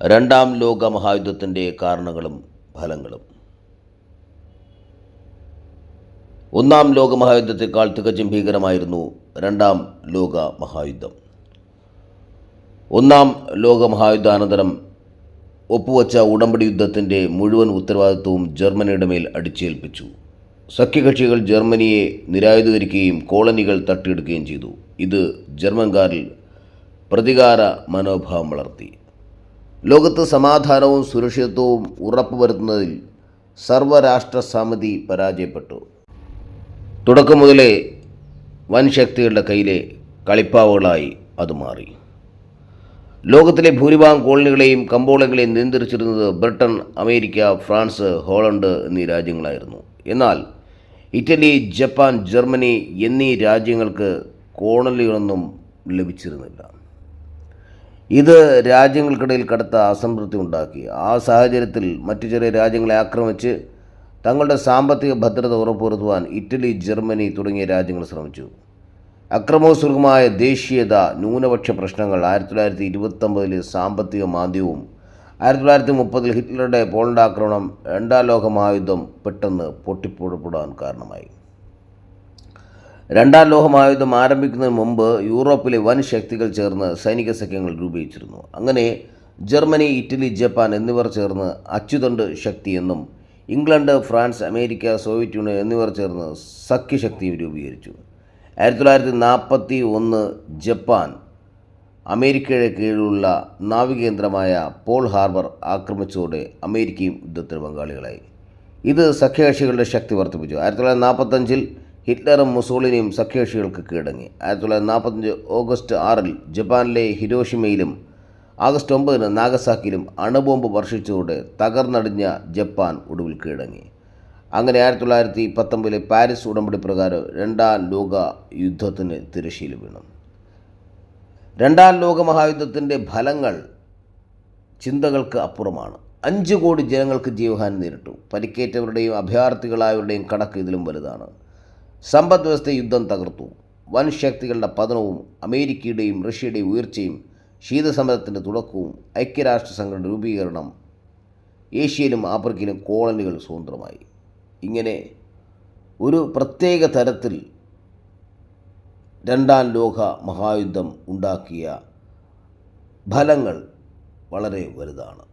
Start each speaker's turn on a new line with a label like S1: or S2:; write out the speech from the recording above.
S1: രണ്ടാം ലോക മഹായുദ്ധത്തിൻ്റെ കാരണങ്ങളും ഫലങ്ങളും. ഒന്നാം ലോക മഹായുദ്ധത്തെക്കാൾ തികച്ചും ഭീകരമായിരുന്നു രണ്ടാം ലോക മഹായുദ്ധം. ഒന്നാം ലോക മഹായുദ്ധാനന്തരം ഒപ്പുവച്ച ഉടമ്പടി യുദ്ധത്തിൻ്റെ മുഴുവൻ ഉത്തരവാദിത്വവും ജർമ്മനിയുടെ മേൽ അടിച്ചേൽപ്പിച്ചു. സഖ്യകക്ഷികൾ ജർമ്മനിയെ നിരായുധീകരിക്കുകയും കോളനികൾ തട്ടിയെടുക്കുകയും ചെയ്തു. ഇത് ജർമ്മൻകാരിൽ പ്രതികാര മനോഭാവം വളർത്തി. ലോകത്ത് സമാധാനവും സുരക്ഷിതത്വവും ഉറപ്പുവരുത്തുന്നതിൽ സർവ്വരാഷ്ട്ര സമിതി പരാജയപ്പെട്ടു. തുടക്കം മുതലേ വൻ ശക്തികളുടെ കയ്യിലെ കളിപ്പാവകളായി അത് മാറി. ലോകത്തിലെ ഭൂരിഭാഗം കോളനികളെയും കമ്പോളങ്ങളെയും നിയന്ത്രിച്ചിരുന്നത് ബ്രിട്ടൻ, അമേരിക്ക, ഫ്രാൻസ്, ഹോളണ്ട് എന്നീ രാജ്യങ്ങളായിരുന്നു. എന്നാൽ ഇറ്റലി, ജപ്പാൻ, ജർമ്മനി എന്നീ രാജ്യങ്ങൾക്ക് കോളനികളൊന്നും ലഭിച്ചിരുന്നില്ല. ഇത് രാജ്യങ്ങൾക്കിടയിൽ കടുത്ത അസംതൃപ്തി ഉണ്ടാക്കി. ആ സാഹചര്യത്തിൽ മറ്റു ചെറിയ രാജ്യങ്ങളെ ആക്രമിച്ച് തങ്ങളുടെ സാമ്പത്തിക ഭദ്രത ഉറപ്പുവരുത്തുവാൻ ഇറ്റലി, ജർമ്മനി തുടങ്ങിയ രാജ്യങ്ങൾ ശ്രമിച്ചു. അക്രമോത്സുകമായ ദേശീയത, ന്യൂനപക്ഷ പ്രശ്നങ്ങൾ, 1929 സാമ്പത്തിക മാന്ദ്യവും 1930 ഹിറ്റ്ലറുടെ പോളണ്ട് ആക്രമണം രണ്ടാം ലോക മഹായുദ്ധം പെട്ടെന്ന് പൊട്ടിപ്പുറപ്പെടാൻ കാരണമായി. രണ്ടാം ലോക മഹായുദ്ധം ആരംഭിക്കുന്നതിന് മുമ്പ് യൂറോപ്പിലെ വൻ ശക്തികൾ ചേർന്ന് സൈനിക സഖ്യങ്ങൾ രൂപീകരിച്ചിരുന്നു. അങ്ങനെ ജർമ്മനി, ഇറ്റലി, ജപ്പാൻ എന്നിവർ ചേർന്ന് അച്ചുതണ്ട് ശക്തി എന്നും England, France, America, Soviet union എന്നിവർ ചേർന്ന് സഖ്യശക്തിയും രൂപീകരിച്ചു. 1941 ജപ്പാൻ അമേരിക്കയുടെ കീഴിലുള്ള നാവികേന്ദ്രമായ പോൾ ഹാർബർ ആക്രമിച്ചതോടെ അമേരിക്കയും യുദ്ധത്തിന് പങ്കാളികളായി. ഇത് സഖ്യകക്ഷികളുടെ ശക്തി വർദ്ധിപ്പിച്ചു. 1945 ഹിറ്റ്ലറും മുസോളിനിയും സഖ്യകക്ഷികൾക്ക് കീഴടങ്ങി. 1945 ഓഗസ്റ്റ് 6 ജപ്പാനിലെ ഹിരോഷിമയിലും ആഗസ്റ്റ് 9 നാഗസാക്കിയിലും അണുബോംബ് വർഷിച്ചതോടെ തകർന്നടിഞ്ഞ ജപ്പാൻ ഒടുവിൽ കീഴടങ്ങി. അങ്ങനെ 1919 പാരീസ് ഉടമ്പടി പ്രകാരം രണ്ടാം ലോക യുദ്ധത്തിന് തിരശ്ശീല വീണു. രണ്ടാം ലോക മഹായുദ്ധത്തിൻ്റെ ഫലങ്ങൾ ചിന്തകൾക്ക് അപ്പുറമാണ്. 5 കോടി ജനങ്ങൾക്ക് ജീവഹാനി നേരിട്ടു. പരിക്കേറ്റവരുടെയും അഭയാർത്ഥികളായവരുടെയും കണക്ക് ഇതിലും വലുതാണ്. സമ്പദ് വ്യവസ്ഥയെ യുദ്ധം തകർത്തു. വൻ ശക്തികളുടെ പതനവും അമേരിക്കയുടെയും റഷ്യയുടെയും ഉയർച്ചയും, ശീതസമരത്തിൻ്റെ തുടക്കവും, ഐക്യരാഷ്ട്രസംഘടന രൂപീകരണം, ഏഷ്യയിലും ആഫ്രിക്കയിലും കോളനികൾ സ്വതന്ത്രമായി. ഇങ്ങനെ ഒരു പ്രത്യേക തരത്തിൽ രണ്ടാം ലോക മഹായുദ്ധം ഉണ്ടാക്കിയ ഫലങ്ങൾ വളരെ വലുതാണ്.